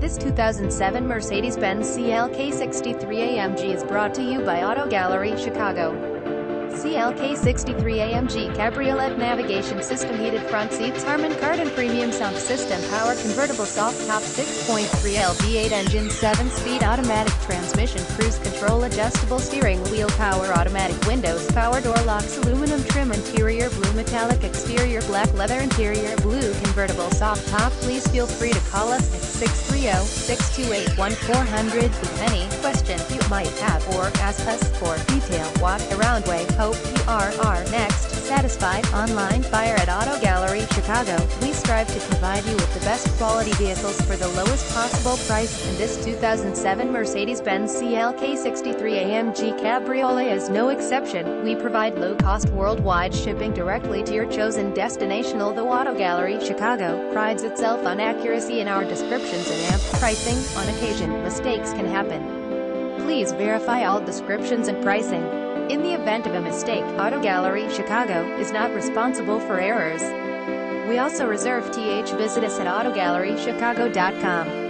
This 2007 Mercedes-Benz CLK63 AMG is brought to you by Auto Gallery, Chicago. CLK63 AMG Cabriolet navigation system, heated front seats, Harman Kardon premium sound system, power convertible soft top, 6.3 L V8 engine, 7-speed automatic transmission, cruise control, adjustable steering wheel, power automatic windows, power door locks, aluminum trim interior, blue metallic exterior, black leather interior, blue convertible soft top. Please feel free to call us at 630-628-1400 with any question you might have, or ask us for detail. Walk around way. Hope you are next satisfied. Online buyer at Auto Gallery, Chicago. We strive to provide you with the best quality vehicles for the lowest possible price, and this 2007 Mercedes-Benz CLK63 AMG Cabriolet is no exception. We provide low-cost worldwide shipping directly to your chosen destination. Although Auto Gallery, Chicago prides itself on accuracy in our descriptions and amp pricing, on occasion, mistakes can happen. Please verify all descriptions and pricing. In the event of a mistake, Auto Gallery, Chicago is not responsible for errors. We also reserve th. Visit us at autogallerychicago.com.